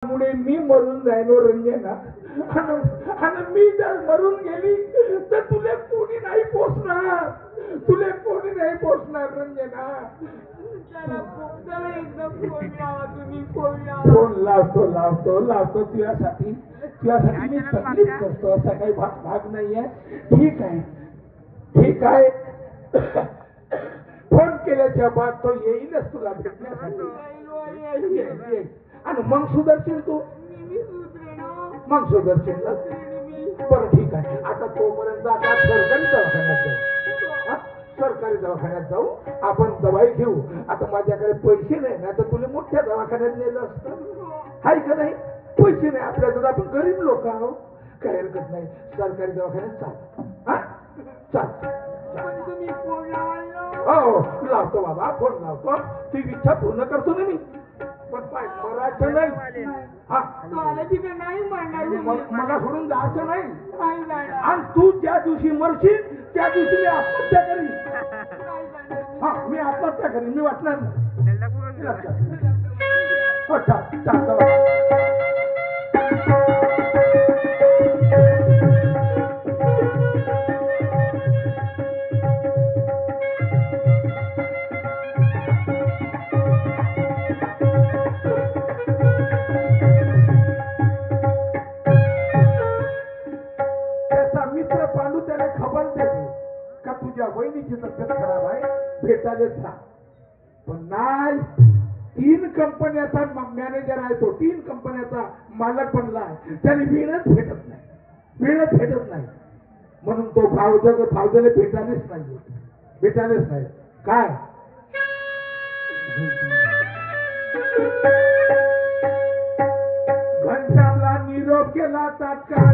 मुळे मी मरून जाईन रंजना. आणि मी जर मरून गेली तर तुला कोणी नाही पोचणार, तुला कोणी नाही पोचणार रंजना. फोन लावतो लावतो लावतो तुझ्यासाठी, तुझ्यासाठी मी तकलीफ करतो, असा काही भाग नाहीये. ठीक आहे ठीक आहे. फोन केल्याच्या बाद तो येईलच तुला भेटण्यासाठी. आणि मग सुदर्शन तू मग सुदर्शनला बरं ठीक आहे. आता तोपर्यंत आता सरकारी दवाखान्यात जाऊ, सरकारी दवाखान्यात जाऊ आपण दवाई घेऊ. आता माझ्याकडे पैसे नाही ना तर तुला मोठ्या दवाखान्यात नेलं असतं, हाय का नाही? पैसे नाही आपल्याकडे, आपण गरीब लोक आहोत, काही हरकत नाही. सरकारी दवाखान्यात चाल चाल. हो लावतो बाबा, फोन लावतो. ती इच्छा पूर्ण करतो ना मी, पण पाय मरायचं नाही. हा मला सोडून जायचं नाही. आणि तू ज्या दिवशी मरशील त्या दिवशी मी आत्महत्या करीन. हा मी आत्महत्या करीन, मी वाटणार नाही. वहिनीची तब्येत खराब आहे, भेटायलाच ना. पण नाही, 3 कंपन्याचा मॅनेजर आहे तो, 3 कंपन्याचा मालक बनला आहे, त्याने वेळच भेटत नाही, वेळच भेटत नाही. म्हणून तो भावजाला भेटायलाच नाही, भेटायलाच नाही. काय घंटाला निरोप केला तात्काळ.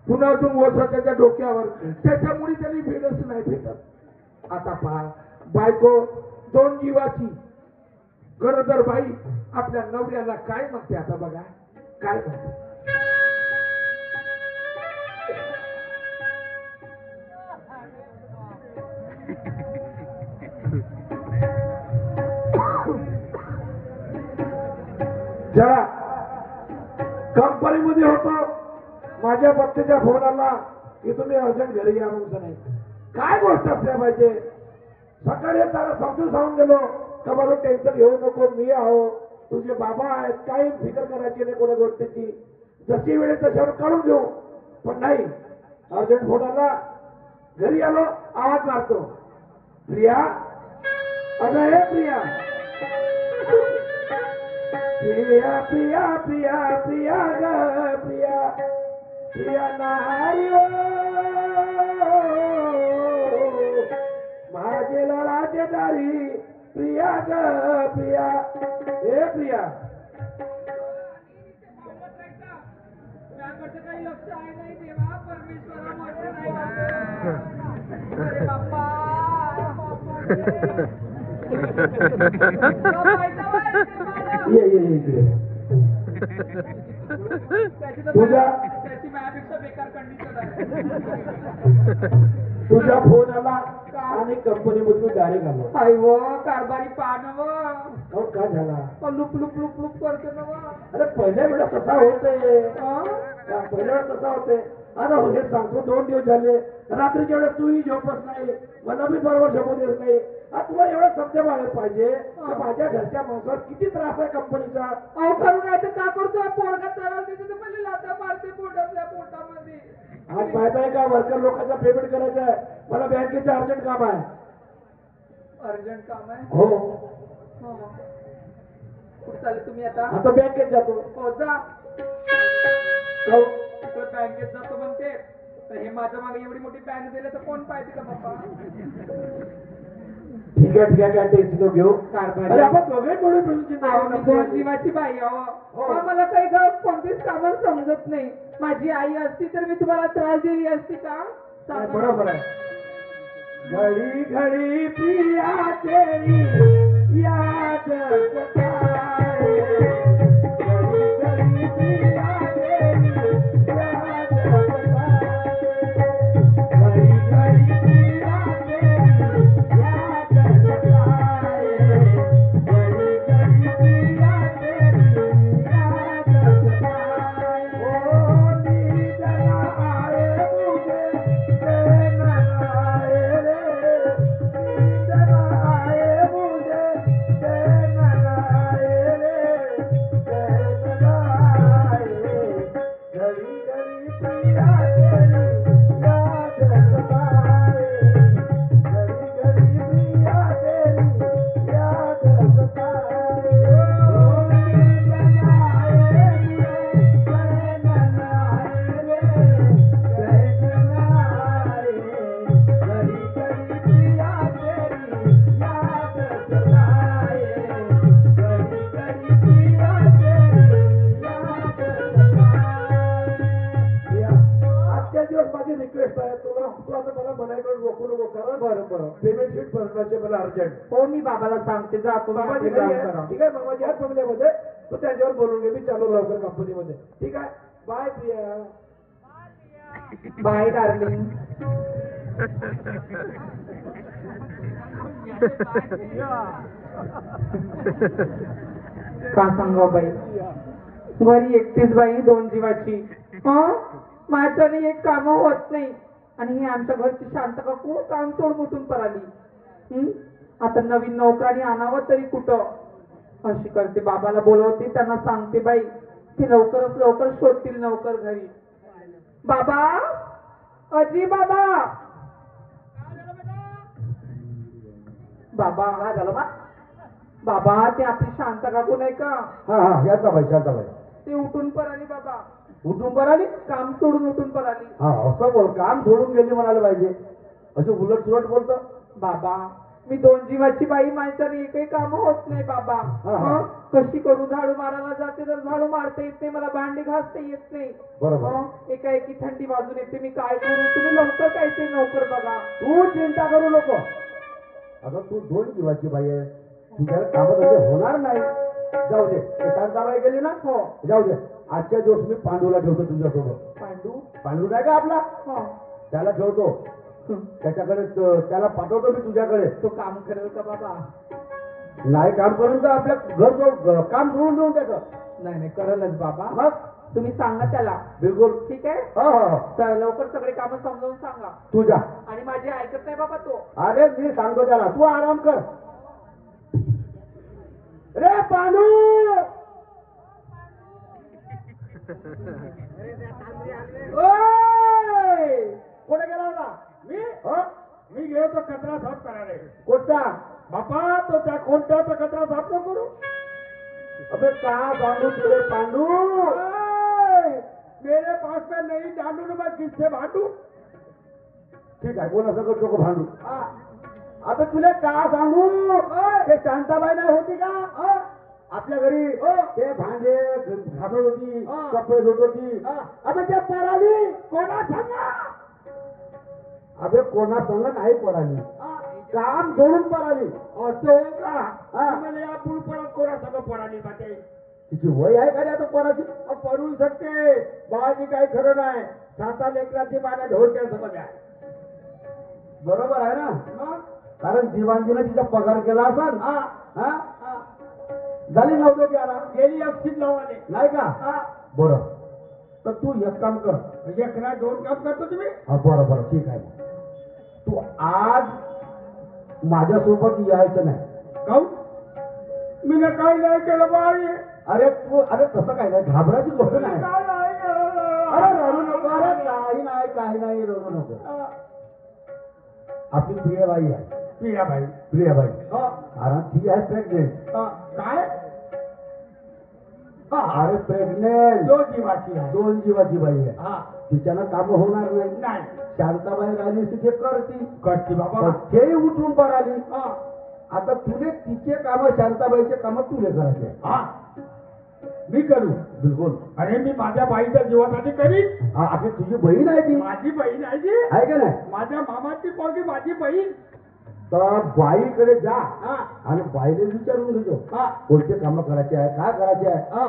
पुन्हा अजून वसा त्याच्या डोक्यावर, त्याच्यामुळे त्यांनी भेटच नाही भेटत. आता पहा, बायको 2 जीवाची गरोदर बाई आपल्या नवऱ्याला काय म्हणते, आता बघा काय म्हणते. जरा कंपनीमध्ये होतो, माझ्या पत्नीच्या फोन आला की तुम्ही अर्जंट घरी या म्हणून. नाही काय गोष्ट असल्या पाहिजे. सकाळी त्याला समजून सांगून गेलो का बरोबर टेन्शन घेऊ नको, मी आहो, तुझे बाबा आहेत, काही फिकर करायची नाही कोणा गोष्टीची, जशी वेळ तशावर काढून घेऊ. पण नाही, अर्जंट फोन आला, घरी आलो, आवाज मारतो, प्रिया, अगं हे प्रिया, प्रिया प्रिया प्रिया प्रिया ग प्रिया, प्रिया नाही माझे लाडाचे दारी प्रिया ग प्रिया, हे प्रिया काही लक्ष आहे नाही देवा परमेश्वरा माझं नाही अरे बाप्पा ये इकडे त्याची माझ्यापेक्षा बेकार कंडिशन आहे. तुझा फोन आला आणि कंपनी मधून डायरेक्ट आलो. आई व कारभारी पाहणं हो काय झाला? लुप लुप लुप लुप करतो ना व. अरे पहिल्या वेळा कसा होते, पहिल्या वेळा कसा होते. आता हे सांगतो 2 दिवस झाले रात्रीच्या वेळेस तूही झोपत नाही, मला बी बरोबर झोपू देत नाही. तुला एवढं समजा व्हायला पाहिजे की माझ्या घरच्या माणसावर किती त्रास आहे कंपनीचा. अहो करून आहे तर का करतो पोरगा त्रास देते तर पहिले लाथा मारते पोटातल्या पोटामध्ये. आज माहित आहे का वर्कर लोकांचा पेमेंट करायचं आहे, मला बँकेचं अर्जंट काम आहे. अर्जंट काम आहे हो कुठे चालले तुम्ही आता? आता बँकेत जातो. हो जा. हो. तिकडे बँकेत जातो म्हणते तर हे माझ्या मागे एवढी मोठी बँक दिले तर कोण पाहिजे का बाप्पा? ठीक आहे काय टेन्शन घेऊ. कारभारी. अरे आपण दोघे मिळून मी 2 जीवाची बाई हो. अहो मला काही कोणतीच कामं समजत नाही. माझी आई असती तर मी तुम्हाला त्रास दिली असती का? काय बरोबर आहे. घडी घडी प्रिया तेरी याद सताए, घडी घडी प्रिया तेरी याद सताए, घडी घडी प्रिया तेरी याद सताए, घडी घडी प्रिया तेरी याद सताए. ओ नींद ना आए मुझे, चैन ना आए रे, नींद ना आए मुझे, चैन ना आए रे, चैन ना आए, घड़ी घड़ी प्रिया तेरी याद सताए, घड़ी घड़ी प्रिया तेरी याद सताए. ओ नींद ना आए मुझे, चैन ना आए रे, चैन ना आए, घड़ी घड़ी प्रिया तेरी याद सताए, घड़ी घड़ी प्रिया तेरी याद सताए. आजच्या दिवस माझी रिक्वेस्ट आहे तुला, तू आता मला म्हणायकडे रोखू नको. कारण बरं पेमेंट शीट भरण्याचे मला अर्जंट. हो मी बाबाला सांगते जा तुम्ही मामाजी आपले काम घरी आहे. करा. ठीक आहे मामाजी हात बंगल्यामध्ये, तू त्यांच्यावर बोलून घे, मी चालू लवकर कंपनीमध्ये. ठीक आहे बाय प्रिया. Bye darling. का सांगा बाई घरी एकटीच बाई 2 जीवाची. माझ्याने एक काम होत नाही आणि ही आमच्या घरची शांत काकू काम सोडून उठून पळाली. आता नवीन नोकराने आणावं तरी कुठं अशी करते. बाबाला बोलवते त्यांना सांगते बाई ते लवकरच लवकर शोधतील नोकर घरी. बाबा अजी बाबा बाबा काय झालं बा? बाबा ते आपली शांता काकू नाही का हा शांताबाई ते उठून पळाली बाबा. उठून पळाली? काम सोडून उठून पळाली. हा असं बोल, काम सोडून गेली म्हणायला पाहिजे. असं उलट सुलट बोलतं. बाबा मी 2 जीवाची बाई माझ्याने एकही काम होत नाही बाबा. हा. कशी करू? झाडू मारायला जाते तर झाडू मारता येत नाही, मला भांडी घासता येत नाही. बरोबर. एकाएकी थंडी वाजून येते, मी काय करू? तुम्ही लवकर काय ते नोकर बघा. तू चिंता करू नको. अगं तू 2 जीवाची बाई आहे, तुझ्या कामात होणार नाही. जाऊ दे, शांताबाई गेली ना, हो जाऊ दे. आजच्या दिवस मी पांडूला ठेवतो तुझ्यासोबत. पांडू नाही का आपला, त्याला ठेवतो त्याच्याकडे, त्याला पाठवतो मी तुझ्याकडे. तो काम करेल का बाबा? नाही काम करून तर आपल्या घर काम सोडून देऊन त्याचं. नाही करेलच बाबा. मग तुम्ही सांगा त्याला. बिलकुल ठीक आहे. हो. तर लवकर सगळे कामं समजावून सांगा. तुझ्या आणि माझे ऐकत नाही बाबा तो. अरे मी सांगतो त्याला, तू आराम कर. रे पांडू कोणी गेला होता? मी गेलो तो कचरा साफ करायला. कोणता बापा? तो त्या कोणत्या कचरा साफ न करू? अबे का बांधू तुझे पांडू? मेरे पास में नहीं डालू ना, मैं किससे भांडू? ठीक आहे, कोणा सगळं नको भांडू. आता तुला का सांगू ते शांताबाई नाही होती का आपल्या घरी ते भांडे घालत होती कपडे धुत होती आता त्या पराली कोणा सांगा अबे कोणा संग नाही पराली काम सोडून पराली असं का मला या पूल परत कोणा सगळं पडाली पाहिजे तिची वय आहे का रे आता पराची पडू शकते बाळाची काही खरं नाही 7 लेकराची पाण्या ढोलच्या समज आहे बरोबर आहे ना मग कारण दिवाणजीनं तिचा पगार केला असेल हा झाली नव्हतं की आता गेली 100 लावाले नाही का बरं तर तू एक काम कर एक ना 2 काम करतो तुम्ही हा बरं बरं ठीक आहे तू आज माझ्यासोबत यायचं नाही काऊ मी ना काही नाही केलं बाई अरे तसं काय नाही घाबरायची गोष्ट नाही काय नाही अरे केलं रडू नको अरे काही नाही रडू नको आपली प्रियाबाई आहे प्रियाबाई कारण ती आहे प्रेग्नेंट काय अरे प्रेग्नेंट 2 जीवाची आहे 2 जीवाची बाई आहे हा तिच्यानं काम होणार नाही नाही शांताबाई राहिली तिथे करती करते बाबा पण तेही उठून पराली हा आता तुले तिचे काम शांताबाईचे काम तुले करायचे आहे. हा मी करू बिलकुल अरे मी माझ्या बाईच्या जीवासाठी करीन आपली तुझी बहीण आहे ती माझी बहीण आहे जी आहे का नाही माझ्या मामाची पोरगी माझी बहीण तर बाईकडे जा हा आणि बाईला विचारून घेतो हा कोणते काम करायचे आहे काय करायचे आहे हा